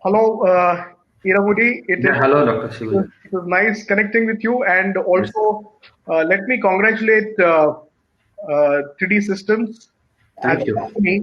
Hello, Iramudi. Yeah, hello, Dr. Shivaji. It was nice connecting with you, and Yes, also let me congratulate 3D Systems as thank a you. company,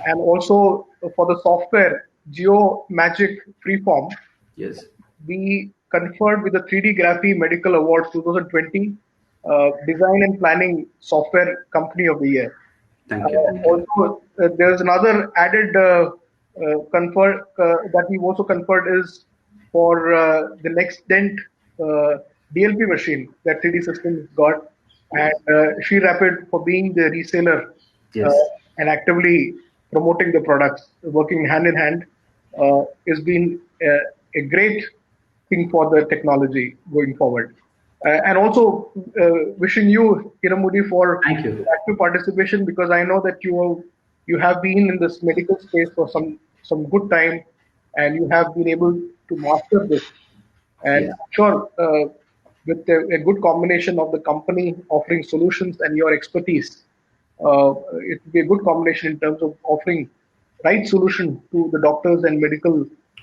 and also for the software Geo Magic Freeform. Yes, We conferred with the 3D Graphy Medical Awards 2020 Design and Planning Software Company of the Year. thank you, thank you. Also, there's another added that we've also conferred is for the next dent DLP machine that 3D Systems got, and Yes, She Rapid for being the reseller uh, yes, and actively promoting the products, working hand in hand, has been a great thing for the technology going forward. And also wishing you, Hiramudi, for thank you. active participation because I know that you have been in this medical space for some good time, and you have been able to master this. And Yes, I'm sure with a good combination of the company offering solutions and your expertise, it would be a good combination in terms of offering right solution to the doctors and medical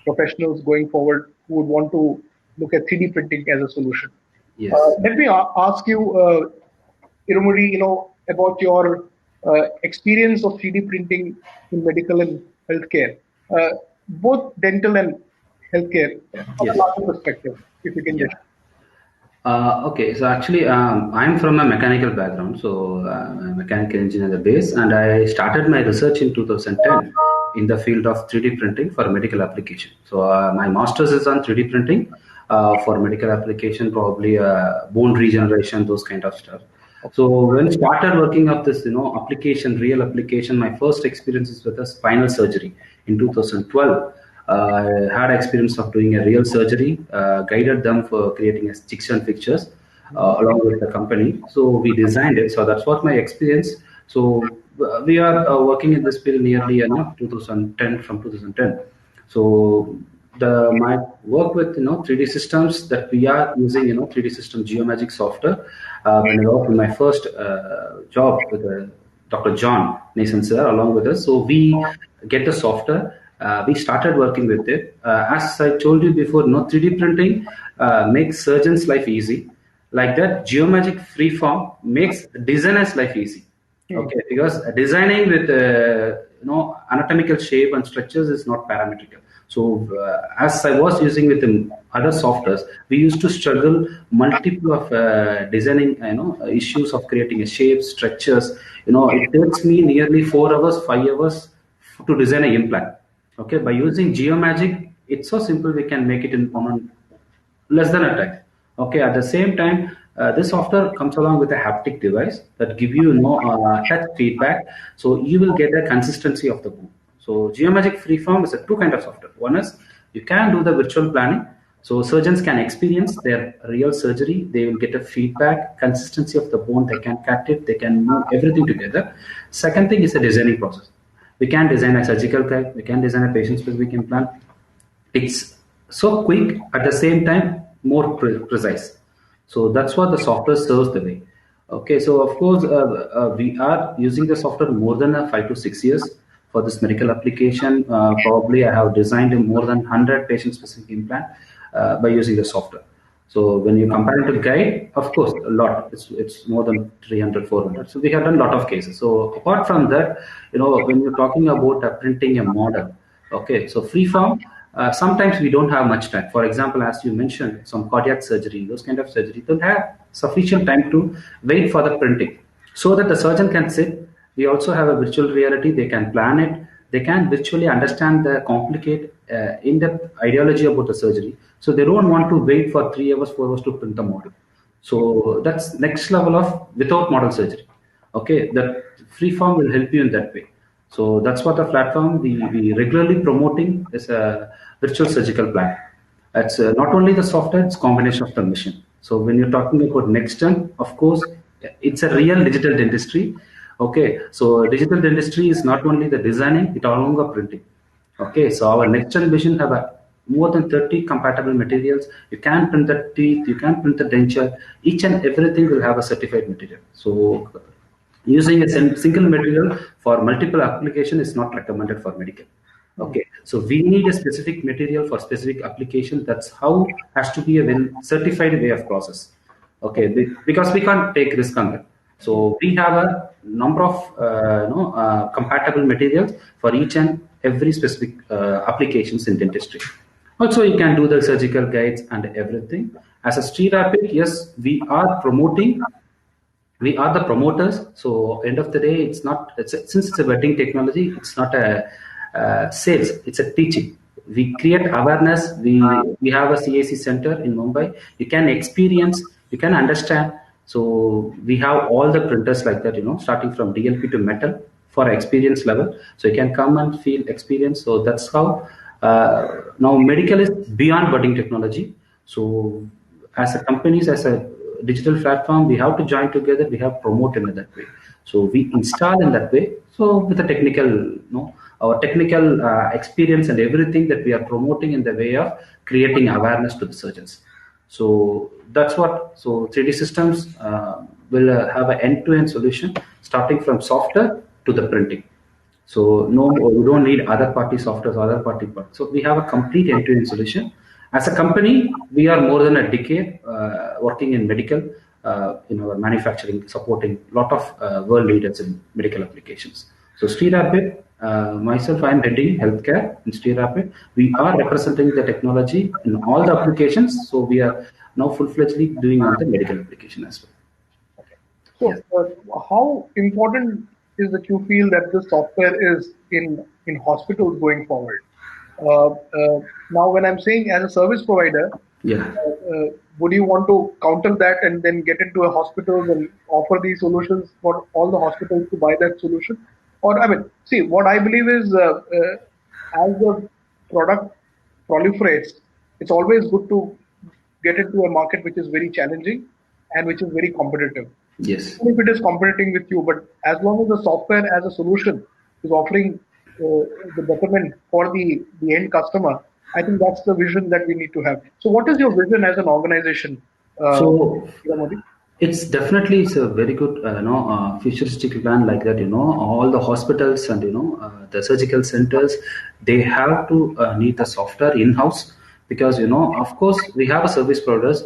professionals going forward who would want to look at 3D printing as a solution. yes. Let me ask you, Irumuri, about your experience of 3D printing in medical and healthcare, both dental and healthcare, from a Yes. larger perspective, if you can Yeah. just. Okay, so actually, I'm from a mechanical background, so I'm a mechanical engineer at the base, and I started my research in 2010 in the field of 3D printing for medical application. So my master's is on 3D printing for medical application, probably bone regeneration, those kind of stuff. So when I started working up this, application, real application, my first experience is with a spinal surgery in 2012. I had experience of doing a real surgery, guided them for creating a sticks and fixtures along with the company. So we designed it. So that's what my experience. So we are working in this field nearly 2010 from 2010. So the my work with 3D systems that we are using 3D system geomagic software when I worked in my first job with Dr. John Nason sir along with us. So we get the software. We started working with it. As I told you before, 3D printing makes surgeons' life easy. Like that, geomagic freeform makes designers' life easy. Hmm. Okay, because designing with anatomical shape and structures is not parametrical. So as I was using with the other softwares, we used to struggle multiple of designing issues of creating a shape, structures. It takes me nearly 4 hours, 5 hours to design an implant. Okay, by using geomagic, it's so simple. We can make it in on less than a time. Okay, at the same time, this software comes along with a haptic device that give you touch feedback, so you will get a consistency of the boom. So geomagic freeform is a two kind of software. One is you can do the virtual planning, so surgeons can experience their real surgery. They will get a feedback, consistency of the bone. They can cut it, they can move everything together. Second thing is the designing process. We can design a surgical guide, we can design a patient specific implant. It's so quick at the same time more precise. So that's what the software serves the way. Okay, so of course we are using the software more than 5 to 6 years for this medical application. Probably I have designed more than 100 patient specific implant by using the software. So when you compare it to guide, of course, a lot. It's more than 300, 400. So we have done a lot of cases. So apart from that, when you're talking about printing a model, okay, so freeform, sometimes we don't have much time. For example, as you mentioned, some cardiac surgery, those kind of surgery, don't have sufficient time to wait for the printing so that the surgeon can sit. We also have a virtual reality. They can plan it. They can virtually understand the complicate, in-depth ideology about the surgery. So they don't want to wait for 3 hours, 4 hours to print the model. So that's next level of without model surgery. Okay, that freeform will help you in that way. So that's what the platform we regularly promoting is a virtual surgical plan. It's not only the software, it's combination of the machine. So when you're talking about next gen, of course, it's a real digital dentistry. Okay, so digital dentistry is not only the designing, it along the printing. Okay, so our next gen vision have more than 30 compatible materials. You can print the teeth, you can print the denture. Each and everything will have a certified material. So using a single material for multiple application is not recommended for medical. Okay, so we need a specific material for specific application. That's how has to be a well certified way of process. Okay, because we can't take risk on that. So we have a number of compatible materials for each and every specific applications in dentistry. Also, you can do the surgical guides and everything. As a Street Rapid, yes, we are the promoters. So end of the day, it's not since it's a wedding technology, it's not a sales, it's a teaching. We create awareness. We have a CAC center in Mumbai. You can experience, you can understand. So we have all the printers like that, starting from DLP to metal for experience level. So you can come and feel experience. So that's how now medical is beyond budding technology. So as a companies, as a digital platform, we have to join together, we have promote in that way. So we install in that way. So with the technical, our technical experience and everything that we are promoting in the way of creating awareness to the surgeons. So that's what. So 3D systems will have an end-to-end solution, starting from software to the printing. So no, we don't need other party software, other party part. So we have a complete end-to-end solution. As a company, we are more than a decade working in medical, in our manufacturing, supporting a lot of world leaders in medical applications. So Street Rapid, myself, I'm heading healthcare in Street Rapid. We are representing the technology in all the applications. So we are now full-fledgedly doing on the medical application as well. So, Yes. how important is that you feel that the software is in hospitals going forward? Now, when I'm saying as a service provider, Yeah. would you want to counter that and then get into a hospital and offer these solutions for all the hospitals to buy that solution? Or, I mean, see, what I believe is as the product proliferates, it's always good to get into a market which is very challenging and which is very competitive. Yes. Even if it is competing with you, but as long as the software as a solution is offering the betterment for the end customer, I think that's the vision that we need to have. So, what is your vision as an organization, So Modi? it's a very good futuristic plan like that. All the hospitals and the surgical centers, they have to need the software in house, because of course we have a service providers.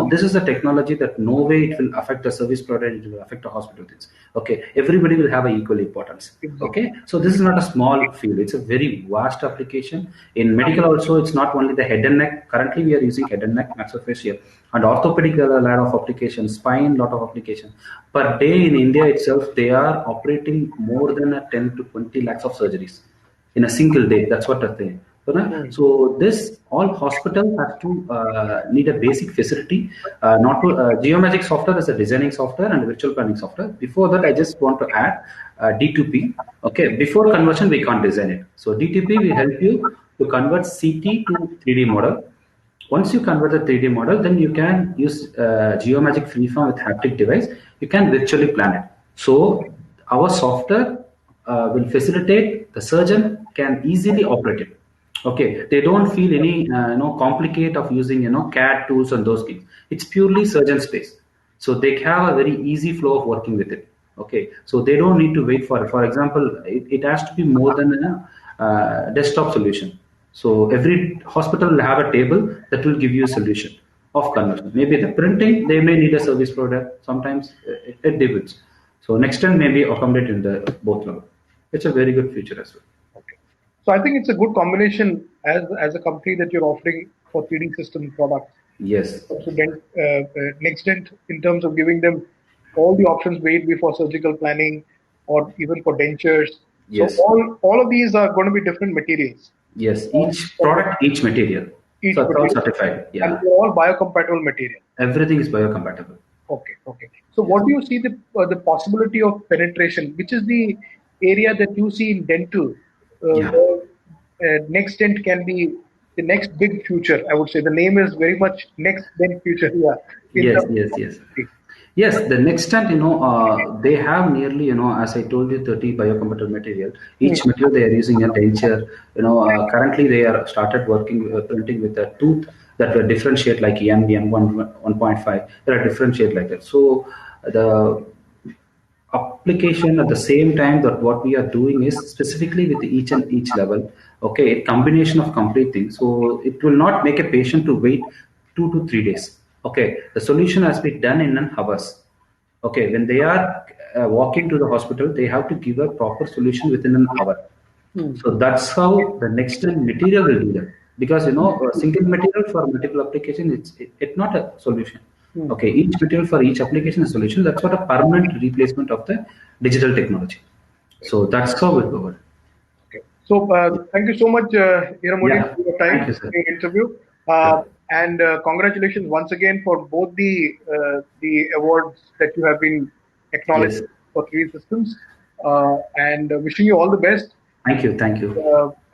This is a technology that no way it will affect the service provider, it will affect the hospital things. Okay, everybody will have a equal importance. Exactly. Okay, so this is not a small field, it's a very vast application. In medical also, it's not only the head and neck. Currently we are using head and neck, maxillofacial, and orthopedic, there are a lot of applications, spine, lot of applications. Per day in India itself, they are operating more than a 10 to 20 lakhs of surgeries in a single day. That's what I think. Hmm. So this all hospital has to need a basic facility. Not to Geomagic software is a designing software and virtual planning software. Before that, I just want to add D2P. Okay, before conversion we can't design it. So D2P will help you to convert CT to 3D model. Once you convert the 3D model, then you can use Geomagic Freeform with haptic device. You can virtually plan it. So our software will facilitate the surgeon can easily operate it. Okay, they don't feel any complicate of using CAD tools and those things. It's purely surgeon space, so they have a very easy flow of working with it. Okay, so they don't need to wait for example, it has to be more than a desktop solution. So every hospital will have a table that will give you a solution of conversion. Maybe the printing, they may need a service product. Sometimes it depends. So next time maybe accommodate in the both level. It's a very good feature as well. Okay. So, I think it's a good combination as a company that you're offering for 3D system products. Yes. So, NextDent in terms of giving them all the options, be it be for surgical planning or even for dentures. So, Yes. all of these are going to be different materials. Yes. Each product, each material. Each So it's all material, certified. and Yeah. they're all biocompatible material. Everything is biocompatible. Okay, okay. So, what do you see the possibility of penetration? Which is the area that you see in dental, Yeah. where next dent can be the next big future? I would say the name is very much next dent future. Yeah, in Yes. terms Yes. of Yes. Yes, the next step, they have nearly, as I told you, 30 biocompatible material. Hmm. Each material they are using a denture. Currently they are started working, printing with a tooth that will differentiate like EMBN 1.5. There are differentiate like that. So the application at the same time that what we are doing is specifically with each and each level. Okay, a combination of complete things. So it will not make a patient to wait 2 to 3 days. Okay, the solution has been done in an hours. Okay, when they are walking to the hospital, they have to give a proper solution within an hour. Hmm. So that's how the next gen material will do that. Because a single material for multiple applications, it's not a solution. Hmm. Okay, each material for each application is a solution. That's what a permanent replacement of the digital technology. So that's how it goes. Okay. So thank you so much, Hiramodi, Yeah. for your Thank time you, sir. in the interview. Uh, Sure. and congratulations once again for both the awards that you have been acknowledged Yes. for 3D Systems. And wishing you all the best. Thank you. Thank you.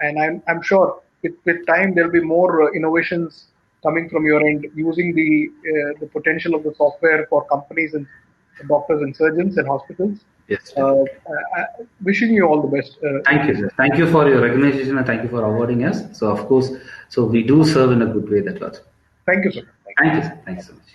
And I'm sure with time there'll be more innovations coming from your end using the potential of the software for companies and doctors and surgeons and hospitals. Yes, Uh, definitely. Wishing you all the best in Thank you, this. sir. Thank you for your recognition and thank you for awarding us. So, of course, so we do serve in a good way that was. Thank you, sir. Thank you, sir. Thank you so much.